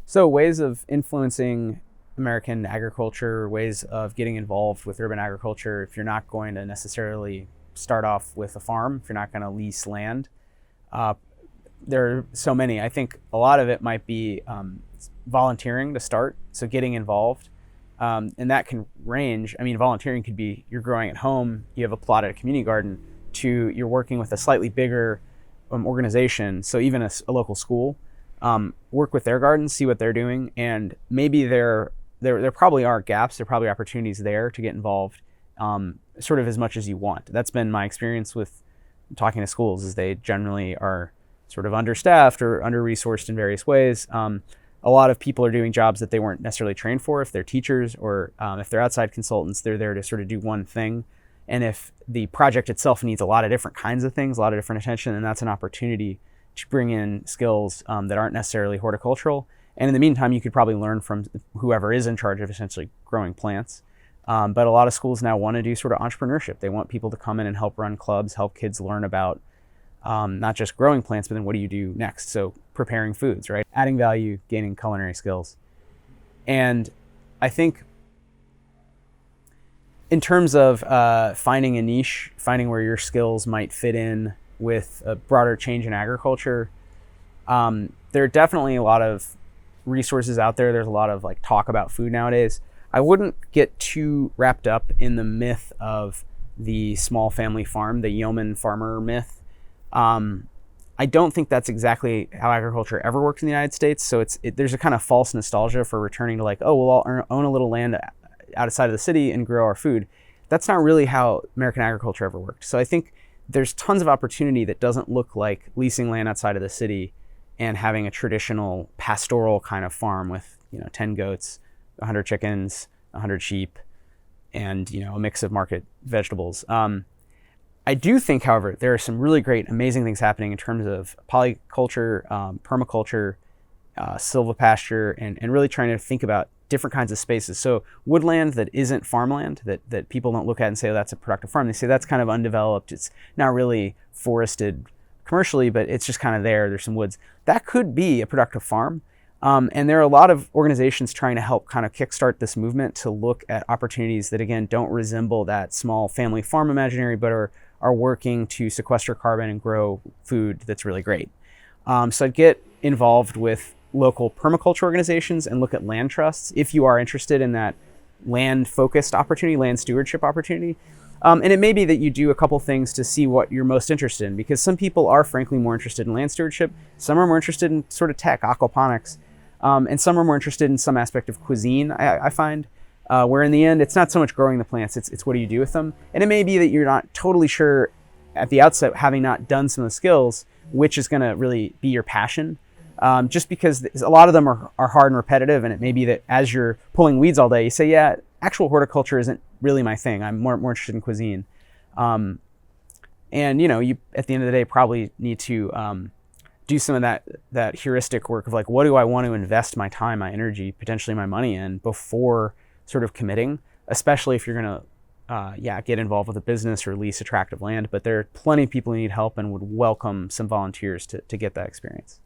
So ways of influencing American agriculture, ways of getting involved with urban agriculture, if you're not going to necessarily start off with a farm, if you're not going to lease land, uh, there are so many. I think a lot of it might be volunteering to start, so getting involved. And that can range. I mean, volunteering could be you're growing at home, you have a plot at a community garden, to you're working with a slightly bigger organization, so even a local school. Work with their gardens, see what they're doing, and maybe there probably are gaps, there are probably opportunities there to get involved, sort of as much as you want. That's been my experience with talking to schools, is they generally are sort of understaffed or under-resourced in various ways. A lot of people are doing jobs that they weren't necessarily trained for. If they're teachers or if they're outside consultants, they're there to sort of do one thing. And if the project itself needs a lot of different kinds of things, a lot of different attention, then that's an opportunity to bring in skills that aren't necessarily horticultural. And in the meantime, you could probably learn from whoever is in charge of essentially growing plants. But a lot of schools now want to do sort of entrepreneurship. They want people to come in and help run clubs, help kids learn about not just growing plants, but then what do you do next? So preparing foods, right? Adding value, gaining culinary skills. And I think in terms of finding a niche, finding where your skills might fit in with a broader change in agriculture, there are definitely a lot of resources out there. There's a lot of like talk about food nowadays. I wouldn't get too wrapped up in the myth of the small family farm, the yeoman farmer myth. I don't think that's exactly how agriculture ever worked in the United States. So there's a kind of false nostalgia for returning to like, oh, we'll all own a little land outside of the city and grow our food. That's not really how American agriculture ever worked. So I think there's tons of opportunity that doesn't look like leasing land outside of the city and having a traditional pastoral kind of farm with 10 goats, 100 chickens, 100 sheep, and a mix of market vegetables. I do think, however, there are some really great, amazing things happening in terms of polyculture, permaculture, silvopasture, and really trying to think about different kinds of spaces. So woodland that isn't farmland, that people don't look at and say, oh, that's a productive farm. They say that's kind of undeveloped. It's not really forested commercially, but it's just kind of there. There's some woods. That could be a productive farm. And there are a lot of organizations trying to help kind of kickstart this movement to look at opportunities that, again, don't resemble that small family farm imaginary, but are working to sequester carbon and grow food that's really great. So I'd get involved with local permaculture organizations and look at land trusts if you are interested in that land-focused opportunity, land stewardship opportunity. And it may be that you do a couple things to see what you're most interested in, because some people are frankly more interested in land stewardship, some are more interested in sort of tech, aquaponics, and some are more interested in some aspect of cuisine, I find, where in the end, it's not so much growing the plants, it's what do you do with them. And it may be that you're not totally sure at the outset, having not done some of the skills, which is going to really be your passion. Just because a lot of them are hard and repetitive, and it may be that as you're pulling weeds all day, you say, yeah, actual horticulture isn't really my thing. I'm more interested in cuisine. And you at the end of the day probably need to do some of that heuristic work of like, what do I want to invest my time, my energy, potentially my money in before sort of committing, especially if you're going to get involved with a business or lease attractive land. But there are plenty of people who need help and would welcome some volunteers to get that experience.